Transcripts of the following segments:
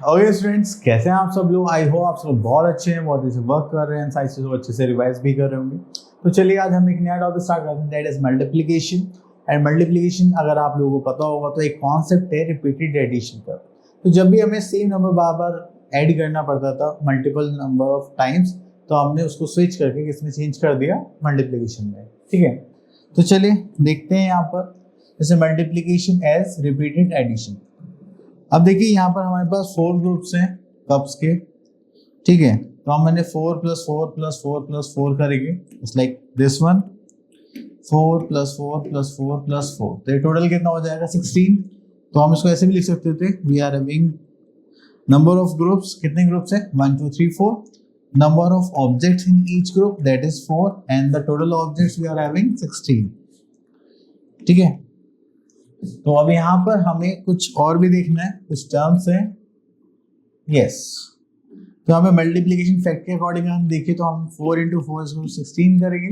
Okay students, कैसे हैं आप सब लोग। आई होप आप सब लोग बहुत अच्छे हैं, बहुत अच्छे से वर्क कर रहे हैं, सारी चीज़ों को अच्छे से रिवाइज भी कर रहे होंगे। तो चलिए आज हम एक नया टॉपिक स्टार्ट करते हैं, that is multiplication. And multiplication अगर आप लोगों को पता होगा तो एक कॉन्सेप्ट है रिपीटेड एडिशन का। तो जब भी हमें सेम नंबर बार बार ऐड करना पड़ता था मल्टीपल नंबर ऑफ टाइम्स, तो हमने उसको स्विच करके किसमें चेंज कर दिया, मल्टीप्लिकेशन में। ठीक है, तो चलिए देखते हैं यहाँ पर जैसे मल्टीप्लिकेशन एज रिपीटेड एडिशन। अब देखिए यहाँ पर हमारे पास 4 ग्रुप्स हैं कप्स के। ठीक है, तो हम मैंने 4 + 4 + 4 + 4 करेंगे, इट्स लाइक दिस वन 4 + 4 + 4 + 4। तो ये टोटल कितना हो जाएगा 16। तो हम इसको ऐसे भी लिख सकते थे, we are having number of groups, कितने ग्रुप्स हैं 1 2 3 4, number of objects in each group that is 4 and the total objects we are having 16। ठीक है, तो अब यहाँ पर हमें कुछ और भी देखना है, कुछ टर्म्स हैं। यस, तो हमें मल्टीप्लिकेशन फैक्ट के अकॉर्डिंग हम देखें तो हम 4 × 4 = 16 करेंगे।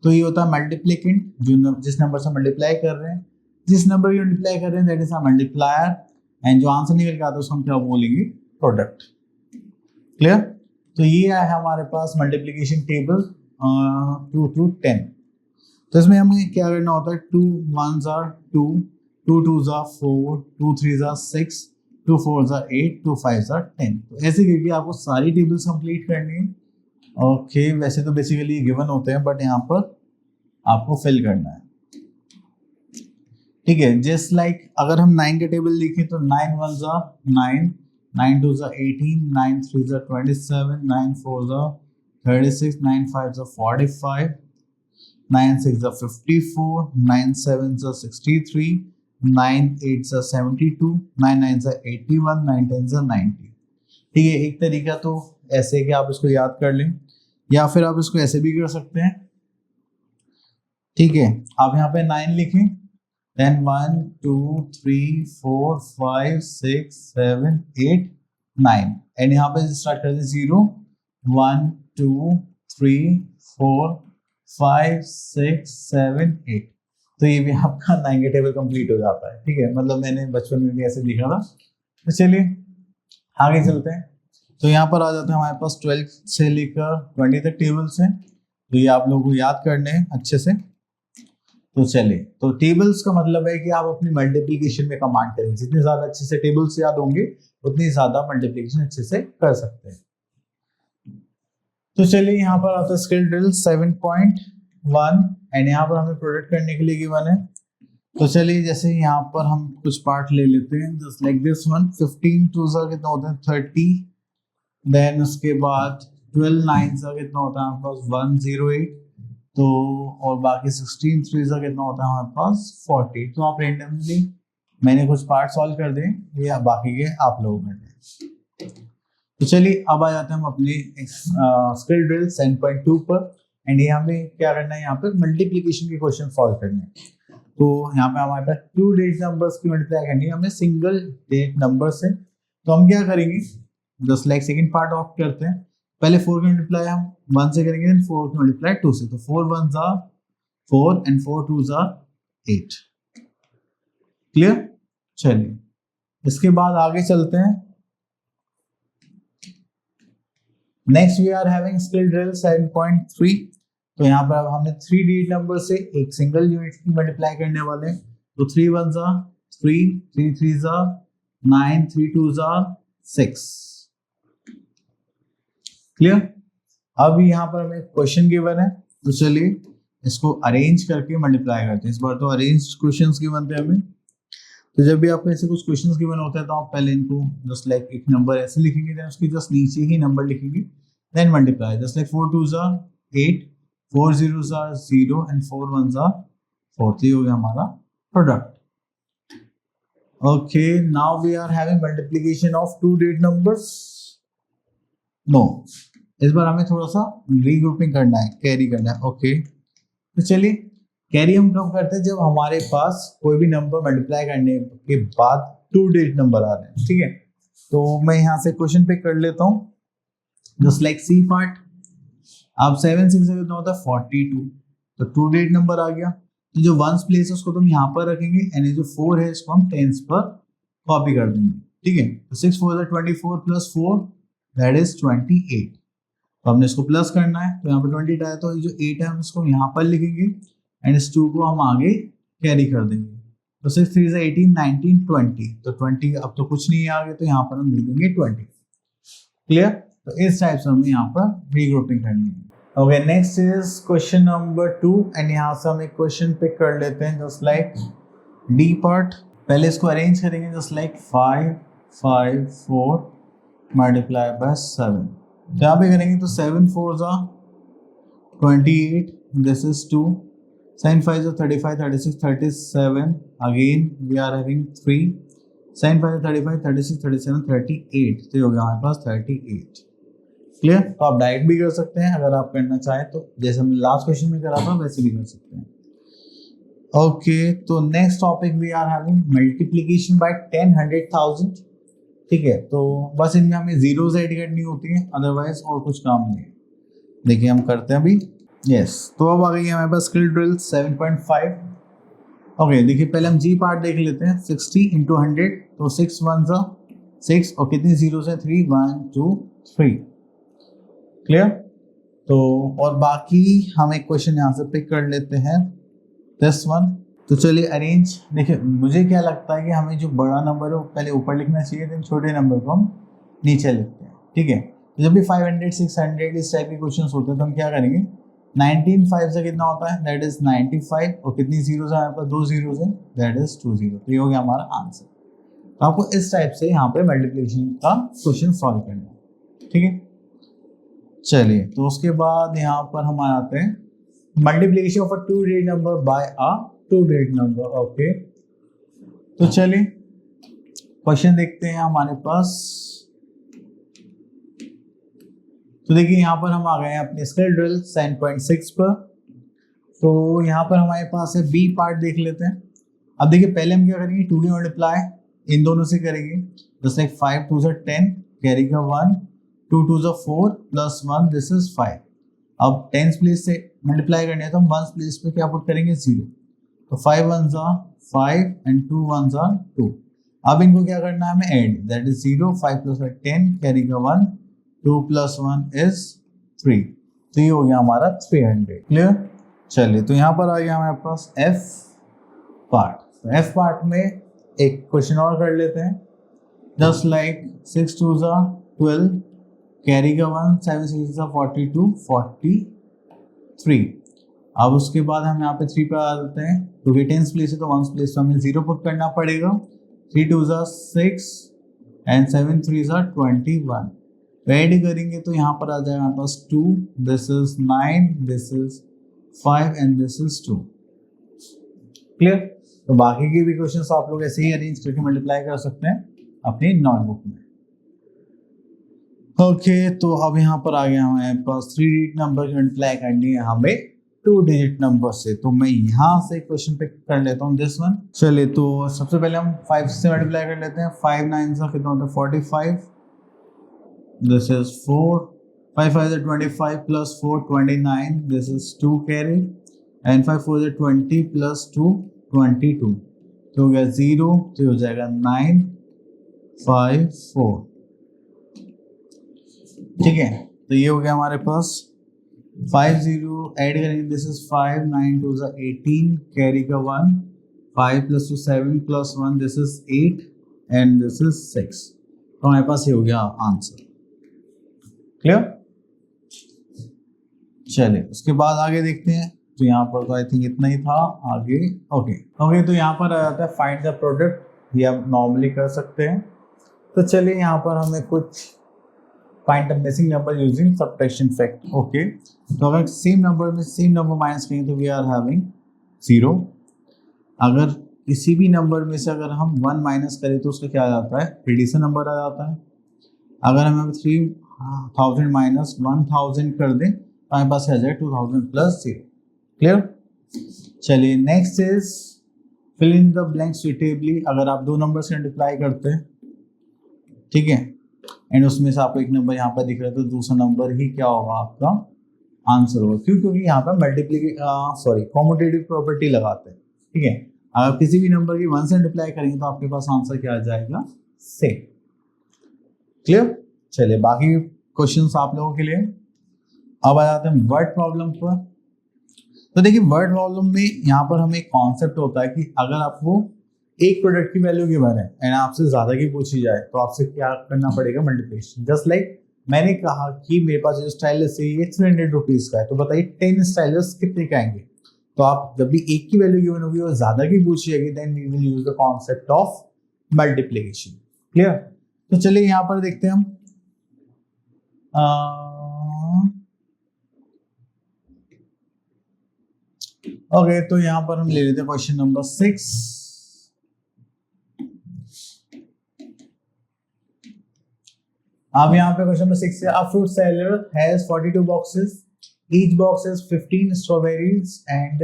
तो ये होता है मल्टीप्लिकेंट, जो जिस नंबर से मल्टीप्लाई कर रहे हैं, जिस नंबर की मल्टीप्लाई कर रहे हैं that is a multiplier, and जो आंसर निकल के आता है उसको हम क्या बोलेंगे, प्रोडक्ट। क्लियर। तो ये है हमारे पास मल्टीप्लिकेशन टेबल 2 to 10। तो इसमें हमें क्या करना होता है, 2 1s are 2, 2 2s are 4, 2 3s are 6, 2 4s are 8, 2 5s are 10। तो ऐसे करके आपको सारी टेबल्स कंप्लीट करनी है। ओके, वैसे तो बेसिकली गिवन होते हैं बट यहाँ पर आपको फिल करना है। ठीक है, जस्ट लाइक अगर हम 9 के टेबल देखें तो 9 1s are 9, 9 2s are 18, 9 3s are 27, 9 4s are 36, 9 5s are 45, 9 6s are 54, 9 7s are 63, 9 8s are 72, 9 9s are 81, 9 10s are 90। ठीक है, एक तरीका तो ऐसे कि आप इसको याद कर लें, या फिर आप इसको ऐसे भी कर सकते हैं। ठीक है, आप यहाँ पे 9 लिखें, then 1 2 3 4 5 6 7 8 9, एंड यहाँ पे स्टार्ट करते 0 1 2 3 4 5 6 7 8। तो ये भी आपका 9 का टेबल कंप्लीट हो जाता है। ठीक है, मतलब मैंने बचपन में भी ऐसे लिखा था। तो चलिए आगे चलते हैं। तो यहाँ पर आ जाते हैं हमारे पास 12 से लेकर 20 तक टेबल्स हैं, तो ये आप लोगों को याद करने हैं अच्छे से। तो चलिए, तो टेबल्स का मतलब है कि आप अपनी मल्टीप्लिकेशन में कमांड करें, जितने ज्यादा अच्छे से टेबल्स याद होंगे उतनी ज्यादा मल्टीप्लिकेशन अच्छे से कर सकते हैं। तो चलिए यहाँ पर आता है स्किल ड्रिल 7.1, एंड यहाँ पर हमें प्रोडक्ट करने के लिए गिवन है। तो चलिए जैसे यहाँ पर हम कुछ पार्ट ले लेते हैं, just like this one. 15 2s are कितना होता है 30, देन उसके बाद 12 9s are कितना होता है हमारे पास 108, तो और बाकी 16 3s are कितना होता है हमारे पास 40। तो आप रेंडमली मैंने कुछ पार्ट सॉल्व कर दें, या बाकी के आप लोग कर दें। तो चलिए अब आ जाते हैं हम अपने स्किल ड्रिल 7.2 पर, एंड ये हमें क्या करना है, यहाँ पे मल्टीप्लिकेशन के क्वेश्चन सॉल्व करने हैं। तो यहाँ पे हमारे पास 2 डिजिट नंबर्स की मल्टीप्लाई करनी है हमें सिंगल डिजिट नंबर से। तो हम क्या करेंगे, just like second part of करते हैं। पहले 4 की मल्टीप्लाई हम 1 से करेंगे, देन 4 की मल्टीप्लाई 2 से। तो 4 1s are 4 and 4 2s are 8। Clear. चलिए इसके बाद आगे चलते हैं। Next we are having skill drill 7.3। तो यहाँ पर हमें 3 डिजिट नंबर से एक सिंगल यूनिट की मल्टीप्लाई करने वाले हैं। तो 3 1s are 3, 3 3s are 9, 3 2s are 6। Clear. अब यहाँ पर हमें क्वेश्चन गिवन है, तो चलिए इसको अरेंज करके मल्टीप्लाई करते हैं। इस बार तो अरेंज क्वेश्चंस गिवन थे हमें। तो जब भी आपको ऐसे कुछ क्वेश्चंस गिवन होता है तो आप पहले इनको जस्ट लाइक एक नंबर ऐसे लिखेंगे, देन उसके जस्ट नीचे ही नंबर लिखेंगे, then multiply. Just like 4 2s are 8, 4 0s are 0 and 4 1s are 4। तो ये हो गया हमारा product. Okay, now we are having multiplication of 2 digit numbers. No, इस बार हमें थोड़ा सा रीग्रुपिंग करना है, कैरी करना है। ओके, तो चलिए कैरी हम कब करते हैं, जब हमारे पास कोई भी नंबर मल्टीप्लाई करने के बाद 2 डिजिट नंबर आ रहे हैं। ठीक है, तो मैं यहाँ से क्वेश्चन पे कर लेता हूँ, जस्ट लाइक सी पार्ट। अब 7 6 से कितना होता है 42, तो 2 डिजिट नंबर आ गया। जो वंस प्लेस है उसको तुम यहाँ पर रखेंगे, एंड जो 4 है इसको हम टेंस पर कॉपी कर देंगे। ठीक है। तो 6 4 24 प्लस 4 दैट इज 28। तो हमने इसको प्लस करना है, तो यहाँ पे 28 आया, तो ये जो 8 है हम इसको यहाँ पर लिखेंगे एंड इस 2 को हम आगे कैरी कर देंगे। तो 6 3 18 19 20, तो 20 अब तो कुछ नहीं है आगे, तो यहाँ पर हम लिख देंगे 20। क्लियर? तो इस टाइप से हमें यहाँ पर रीग्रुपिंग करनी है। Okay, next is question number 2 and यहाँ से हम एक क्वेश्चन पिक कर लेते हैं जस्ट लाइक डी पार्ट। पहले इसको अरेंज करेंगे जस्ट लाइक 5 5 4 मल्टीप्लाई बाय 7। तो यहाँ पे करेंगे तो 7 4 जा 28, दिस इज 2, 7 5 जा 35 36 37, अगेन वी आर हैविंग 3, 7 5 35 36 37 38, तो ये हो गया हमारे पास 38। क्लियर? तो आप डायरेक्ट भी कर सकते हैं अगर आप करना चाहें तो, जैसे हमने लास्ट क्वेश्चन में करा था वैसे भी कर सकते हैं। ओके, तो next topic we are having multiplication by 10 100,000। ठीक है, तो बस इनमें हमें जीरोस ऐड करनी होती है, अदरवाइज और कुछ काम नहीं है। देखिए हम करते हैं अभी। यस, तो अब आ गई है हमारे पास स्किल ड्रिल 7.5। ओके, देखिए पहले हम जी पार्ट देख लेते हैं। 60 इंटू 100, तो 6 1 जा 6 और कितनी जीरो है 3 1 2 3। क्लियर? तो और बाकी हम एक क्वेश्चन यहाँ से पिक कर लेते हैं, दिस वन। तो चलिए अरेंज। देखिए मुझे क्या लगता है कि हमें जो बड़ा नंबर है वो पहले ऊपर लिखना चाहिए, देन छोटे नंबर को हम नीचे लिखते हैं। ठीक है, तो जब भी 500 600 इस टाइप के क्वेश्चन होते हैं तो हम क्या करेंगे, 19 5 से कितना होता है, दैट इज 95, और कितनी जीरोस है यहाँ पर, 2 जीरोस है, दैट इज 2 0। तो ये हो गया हमारा आंसर। तो आपको इस टाइप से यहाँ पे मल्टीप्लिकेशन का क्वेश्चन सॉल्व करना है। ठीक है, चलिए तो उसके बाद यहाँ पर हम आते हैं multiplication of a 2 digit number by a 2 digit number. Okay, तो चलिए क्वेश्चन देखते हैं हमारे पास। तो देखिए यहाँ पर हम आ गए हैं अपने स्किल ड्रिल 7.6 पर। तो यहाँ पर हमारे पास है बी पार्ट, देख लेते हैं। अब देखिए पहले हम क्या करेंगे, 2 डी मल्टीप्लाई इन दोनों से करेंगे, जैसे 5 2 10 कैरी का 1, 2 2 4 प्लस 1 दिस इज 5। अब टेंस प्लेस से मल्टीप्लाई करने है तो हम वंस प्लेस पे क्या पुट करेंगे, 0। तो 5 1 5 एंड 2 1 2। अब इनको क्या करना है हमें, add, that is 0 5 plus 10 carry का 1, 2 प्लस 1 इज 3। तो ये हो गया हमारा 300। क्लियर? चलिए तो यहाँ पर आ गया हमारे पास एफ पार्ट। तो एफ पार्ट में एक क्वेश्चन और कर लेते हैं, जस्ट लाइक 6 2 12 कैरी का 1, 7 6 42 43। अब उसके बाद हम यहाँ पे 3 पे आ जाते हैं, क्योंकि टेंस प्लेस है तो वंस प्लेस तो हमें 0 पुट करना पड़ेगा। 3 2 6 एंड 7 3 21। तो ऐड करेंगे तो यहाँ पर आ जाएगा हमारे पास 2, this is 9, this is 5 and this is 2। Clear? तो बाकी के भी क्वेश्चंस आप लोग ऐसे ही अरेंज करके मल्टीप्लाई कर सकते हैं अपनी नोटबुक में। ओके, तो अब यहाँ पर आ गया हमारे पास 3 डिजिट नंबर की मल्टीप्लाई करनी है हमें 2 डिजिट नंबर से। तो मैं यहाँ से क्वेश्चन पिक कर लेता हूँ, दिस वन। चलिए तो सबसे पहले हम 5 से मल्टीप्लाई कर लेते हैं। 5 9 से कितना होता है 45, this is 4, 5 5 25 plus 4 29, this is 2 carry, and 5 4 20 plus 2 22। तो हो गया 0, तो हो जाएगा 9 5 4। ठीक है, तो ये हो गया हमारे पास 5 0 ऐड करेंगे, दिस इज 5 9 2 18 कैरी का 1, 5 plus 2 7 plus 1 this is 8 and this is 6। तो हमारे पास ये हो गया आंसर। क्लियर? चलिए उसके बाद आगे देखते हैं। तो यहाँ पर तो आई थिंक इतना ही था, आगे ओके तो यहाँ पर आ जाता है फाइंड द प्रोडक्ट, ये आप नॉर्मली कर सकते हैं। तो चलिए यहाँ पर हमें कुछ find the missing number using subtraction factor. Okay, तो अगर सेम नंबर में सेम नंबर माइनस करेंगे तो वी आर हैविंग 0। अगर किसी भी नंबर में से अगर हम 1 माइनस करें तो उसका क्या आ जाता है, एडिशन नंबर आ जाता है। अगर हम 3000 माइनस 1000 कर दें तो हमारे पास आ जाए 2000 प्लस 0। क्लियर? चलिए next is fill in the blank suitably. अगर आप 2 नंबर से मल्टीप्लाई करते हैं, ठीक है, एंड उसमें से आपको एक नंबर यहाँ पर दिख रहा है तो दूसरा नंबर ही क्या होगा, आपका आंसर होगा। क्यों? क्योंकि यहाँ पर कॉम्यूटेटिव प्रॉपर्टी लगाते हैं। ठीक है, अगर किसी भी नंबर की 1 से मल्टीप्लाई करेंगे तो आपके पास आंसर क्या आ जाएगा, से। क्लियर? चलिए बाकी क्वेश्चंस आप लोगों के लिए। अब आ जाते हैं वर्ड प्रॉब्लम पर। तो देखिए वर्ड प्रॉब्लम में यहाँ पर हमें एक कॉन्सेप्ट होता है कि अगर आपको एक प्रोडक्ट की वैल्यू गिवन है एंड आपसे ज्यादा की पूछी जाए तो आपसे क्या करना पड़ेगा, मल्टीप्लिकेशन। जस्ट लाइक मैंने कहा कि मेरे पास जो स्टाइलस है ये 300 रुपीज का है, तो बताइए 10 स्टाइलस कितने के आएंगे। तो आप जब भी एक की वैल्यू गिवन होगी और ज्यादा की पूछी जाएगी then we will use the concept of multiplication. Clear? तो चलिए यहाँ पर देखते हैं हम। ओके तो यहाँ पर हम ले लेते हैं क्वेश्चन नंबर 6। अब यहाँ पे क्वेश्चन नंबर 6 है, a fruit seller has 42 boxes, each box has 15 strawberries and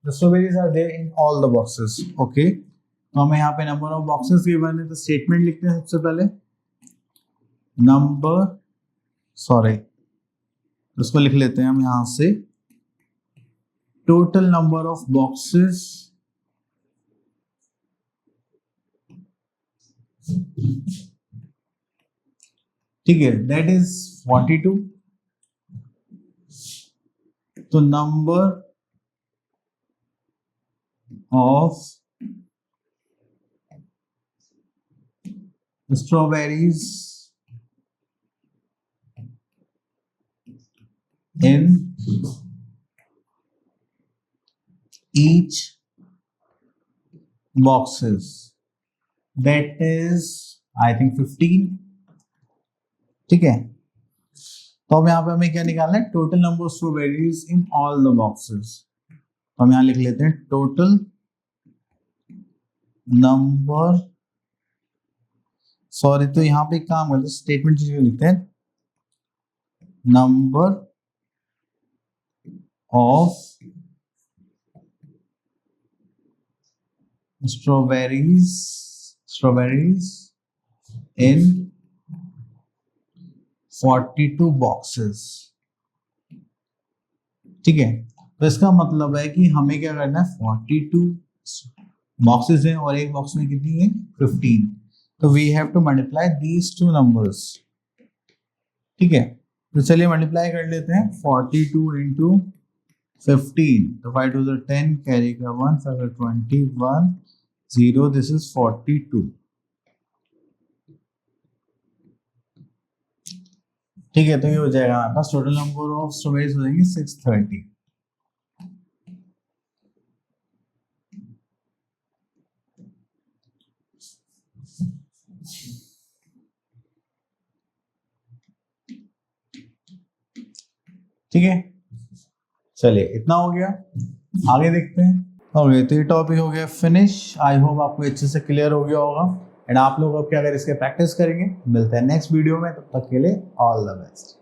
the strawberries are there in all the boxes. Okay, तो हमें यहाँ पे नंबर ऑफ बॉक्सेस गिवन है, तो स्टेटमेंट लिखते हैं सबसे पहले। उसको लिख लेते हैं हम यहाँ से, टोटल नंबर ऑफ बॉक्सेस ठीक है, दैट इज 42। तो number of strawberries in each boxes, that is I think 15। ठीक है, तो अब यहाँ पे हमें क्या निकालना है, total number of strawberries in all the boxes. तो हम यहाँ लिख लेते हैं टोटल नंबर, तो यहाँ पे एक काम करते हैं, स्टेटमेंट लिखते हैं number of strawberries in 42 boxes। ठीक है, तो इसका मतलब है कि हमें क्या करना है, 42 बॉक्सेस हैं और एक बॉक्स में कितनी है, 15। तो we have to multiply these two numbers. ठीक है, तो चलिए मल्टीप्लाई कर लेते हैं, 42 इंटू 15, तो 5 to the 10, कैरी का 1, 5 21, 0, दिस इज 42। ठीक है, तो ये हो जाएगा हमारे पास, टोटल नंबर ऑफ स्ट्रॉबेरीज हो जाएंगे 630। ठीक है, चलिए इतना हो गया, आगे देखते हैं। ओके, तो ये टॉपिक हो गया फिनिश। आई होप आपको अच्छे से क्लियर हो गया होगा एंड आप लोग अब क्या अगर इसके प्रैक्टिस करेंगे। मिलते हैं नेक्स्ट वीडियो में, तब तक के लिए ऑल द बेस्ट।